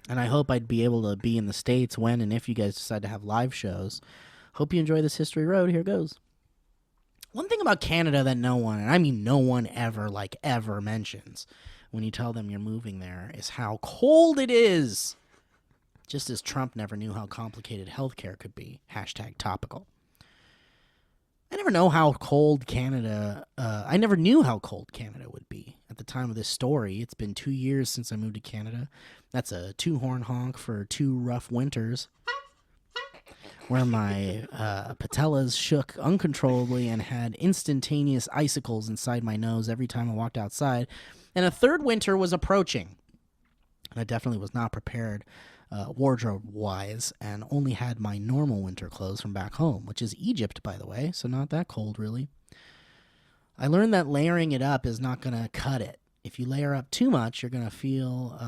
And I hope I'd be able to be in the States when and if you guys decide to have live shows. Hope you enjoy this history road. Here goes. One thing about Canada that no one, and I mean no one ever mentions when you tell them you're moving there, is how cold it is. Just as Trump never knew how complicated healthcare could be. # topical. I never know how cold Canada, I never knew how cold Canada would be at the time of this story. It's been 2 years since I moved to Canada. That's a 2 horn honk for 2 rough winters. where my patellas shook uncontrollably and had instantaneous icicles inside my nose every time I walked outside. And a third winter was approaching. And I definitely was not prepared wardrobe-wise and only had my normal winter clothes from back home, which is Egypt, by the way, so not that cold, really. I learned that layering it up is not going to cut it. If you layer up too much, you're going to feel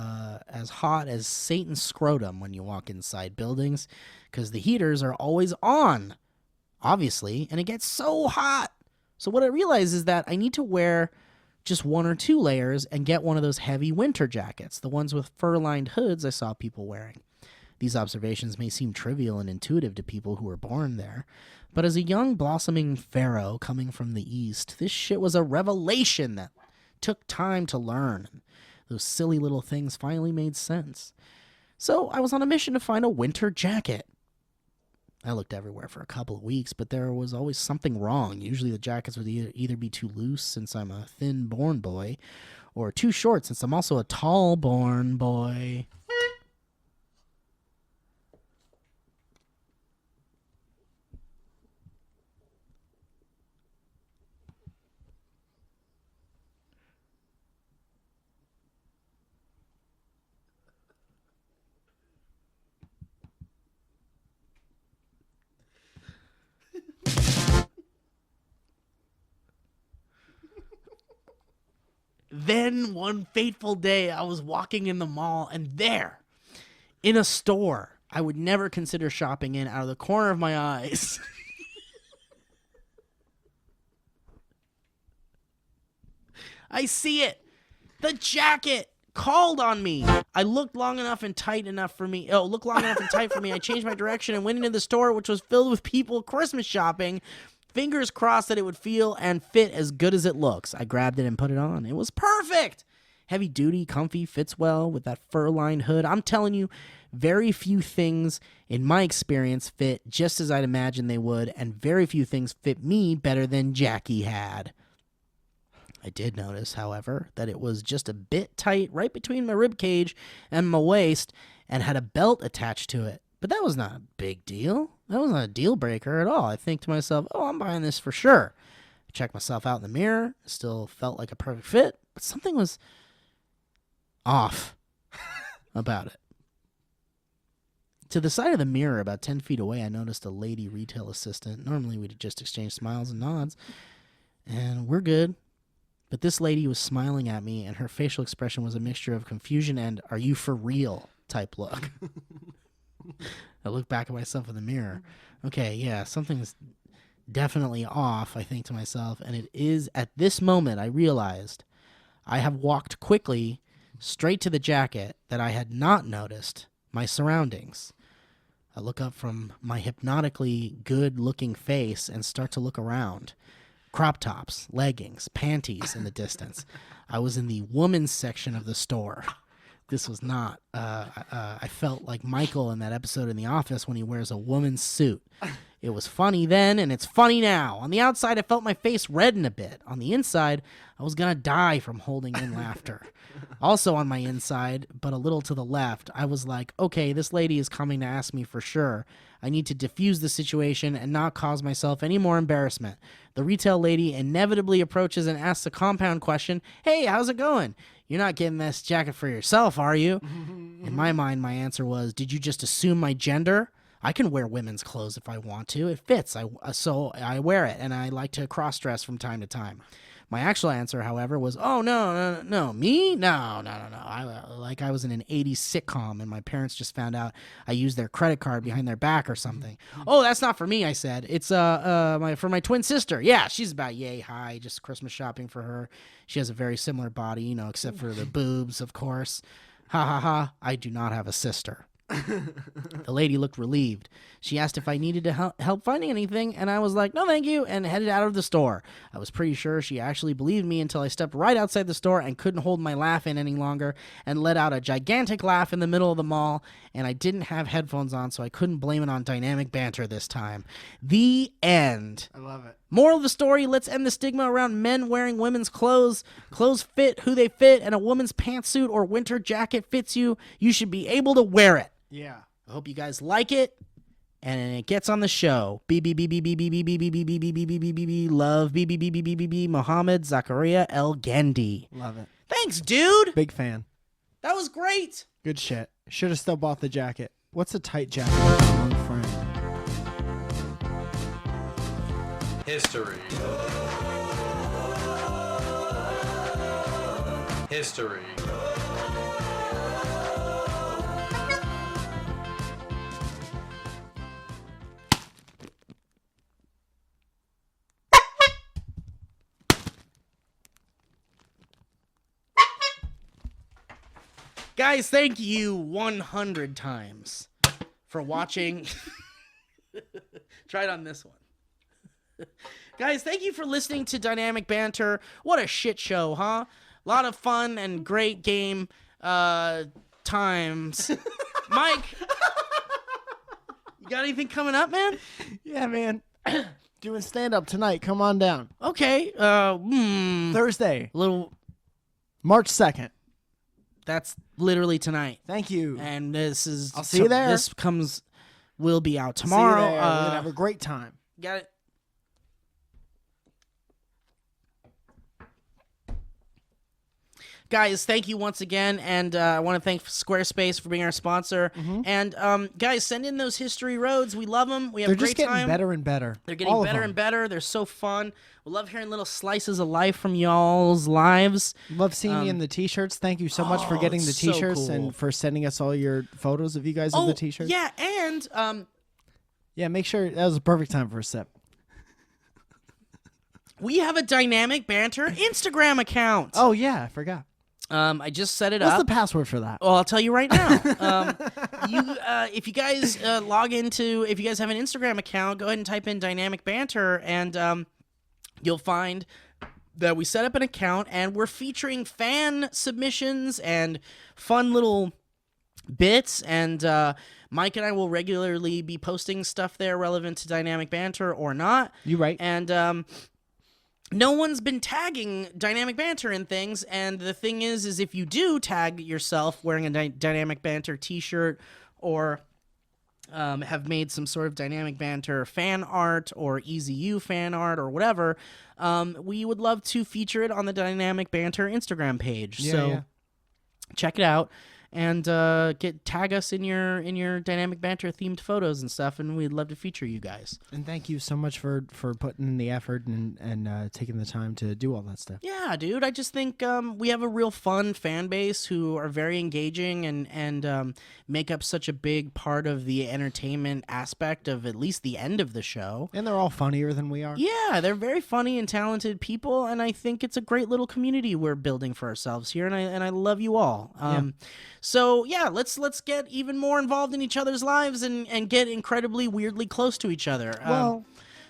as hot as Satan's scrotum when you walk inside buildings, because the heaters are always on, obviously, and it gets so hot. So what I realized is that I need to wear just 1 or 2 layers and get one of those heavy winter jackets, the ones with fur-lined hoods I saw people wearing. These observations may seem trivial and intuitive to people who were born there, but as a young blossoming pharaoh coming from the east, this shit was a revelation that took time to learn. Those silly little things finally made sense. So I was on a mission to find a winter jacket. I looked everywhere for a couple of weeks, but there was always something wrong. Usually the jackets would either be too loose since I'm a thin-born boy, or too short since I'm also a tall-born boy. Then one fateful day, I was walking in the mall, and there, in a store I would never consider shopping in, out of the corner of my eyes, I see it. The jacket called on me. I looked long enough and tight enough for me. Looked long enough and tight for me. I changed my direction and went into the store, which was filled with people Christmas shopping. Fingers crossed that it would feel and fit as good as it looks. I grabbed it and put it on. It was perfect. Heavy duty, comfy, fits well with that fur-lined hood. I'm telling you, very few things in my experience fit just as I'd imagine they would, and very few things fit me better than Jackie had. I did notice, however, that it was just a bit tight right between my rib cage and my waist and had a belt attached to it. But that was not a big deal. That wasn't a deal breaker at all. I think to myself, oh, I'm buying this for sure. I checked myself out in the mirror. Still felt like a perfect fit, but something was off about it. To the side of the mirror, about 10 feet away, I noticed a lady retail assistant. Normally, we'd just exchange smiles and nods, and we're good. But this lady was smiling at me, and her facial expression was a mixture of confusion and "are you for real" type look. I look back at myself in the mirror. Okay, yeah, something's definitely off, I think to myself, and it is at this moment I realized I have walked quickly straight to the jacket that I had not noticed my surroundings. I look up from my hypnotically good-looking face and start to look around. Crop tops, leggings, panties in the distance. I was in the woman's section of the store. This was not. I felt like Michael in that episode in The Office when he wears a woman's suit. It was funny then, and it's funny now. On the outside, I felt my face redden a bit. On the inside, I was going to die from holding in laughter. Also on my inside, but a little to the left, I was like, okay, this lady is coming to ask me for sure. I need to diffuse the situation and not cause myself any more embarrassment. The retail lady inevitably approaches and asks a compound question. Hey, how's it going? You're not getting this jacket for yourself, are you? In my mind, my answer was, did you just assume my gender? I can wear women's clothes if I want to. It fits, so I wear it, and I like to cross-dress from time to time. My actual answer, however, was, oh, no, me? No. I was in an 80s sitcom, and my parents just found out I used their credit card behind their back or something. Oh, that's not for me, I said. It's for my twin sister. Yeah, she's about yay high, just Christmas shopping for her. She has a very similar body, except for the boobs, of course. Ha ha ha, I do not have a sister. The lady looked relieved. She asked if I needed to help finding anything, and I was like, no thank you, and headed out of the store. I was pretty sure she actually believed me until I stepped right outside the store and couldn't hold my laugh in any longer and let out a gigantic laugh in the middle of the mall, and I didn't have headphones on, so I couldn't blame it on dynamic banter this time. The end. I love it. Moral of the story, let's end the stigma around men wearing women's clothes. Clothes fit who they fit, and a woman's pantsuit or winter jacket fits you. You should be able to wear it. Yeah. I hope you guys like it. and it gets on the show. Love Mohammed Zakaria El Gandhi. Love it. Thanks, dude. Big fan. That was great. Good shit. Should have still bought the jacket. What's a tight jacket with a long frame? History. History. Guys, thank you 100 times for watching. Try it on this one. Guys, thank you for listening to Dynamic Banter. What a shit show, huh? A lot of fun and great game times. Mike, you got anything coming up, man? Yeah, man. Doing stand-up tonight. Come on down. Okay. Thursday, Little. March 2nd. That's literally tonight. Thank you. And this is. I'll see you there. This will be out See you tomorrow. there. We're gonna have a great time. Got it. Guys, thank you once again, and I want to thank Squarespace for being our sponsor. And guys, send in those history roads. We love them. We have They're a great just getting time. better and better. They're getting All of better them. and better. They're so fun. We love hearing little slices of life from y'all's lives. Love seeing you in the t-shirts. Thank you so much for getting the it's so t-shirts cool. and for sending us all your photos of you guys in the t-shirts. yeah, and Yeah, make sure that was a perfect time for a sip. we have a Dynamic Banter Instagram account. Oh yeah, I forgot. I just set it What's up. the password for that? Well, I'll tell you right now. If you guys log into, if you guys have an Instagram account, go ahead and type in Dynamic Banter, and you'll find that we set up an account, and we're featuring fan submissions and fun little bits, and Mike and I will regularly be posting stuff there relevant to Dynamic Banter or not. You right. And no one's been tagging Dynamic Banter in things, and the thing is if you do tag yourself wearing a Dynamic Banter t-shirt or have made some sort of Dynamic Banter fan art or EZU fan art or whatever, we would love to feature it on the Dynamic Banter Instagram page. So check it out. And tag us in your Dynamic Banter themed photos and stuff, and we'd love to feature you guys. And thank you so much for putting in the effort and taking the time to do all that stuff. Yeah, dude. I just think we have a real fun fan base who are very engaging and make up such a big part of the entertainment aspect of at least the end of the show. And they're all funnier than we are. Yeah, they're very funny and talented people, and I think it's a great little community we're building for ourselves here, and I love you all. So yeah, let's get even more involved in each other's lives and get incredibly weirdly close to each other.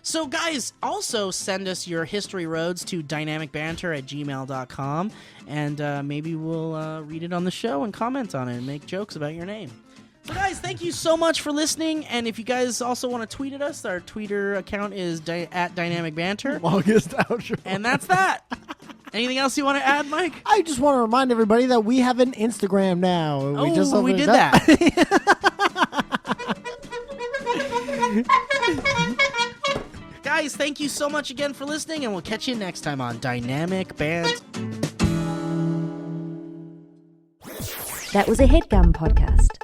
So guys, also send us your history roads to dynamicbanter@gmail.com, and maybe we'll read it on the show and comment on it and make jokes about your name. So guys, thank you so much for listening, and if you guys also want to tweet at us, our Twitter account is at Dynamic Banter, Longest outro. and that's that. Anything else you want to add, Mike? I just want to remind everybody that we have an Instagram now. We We did that. Guys, thank you so much again for listening, and we'll catch you next time on Dynamic Band. That was a HeadGum podcast.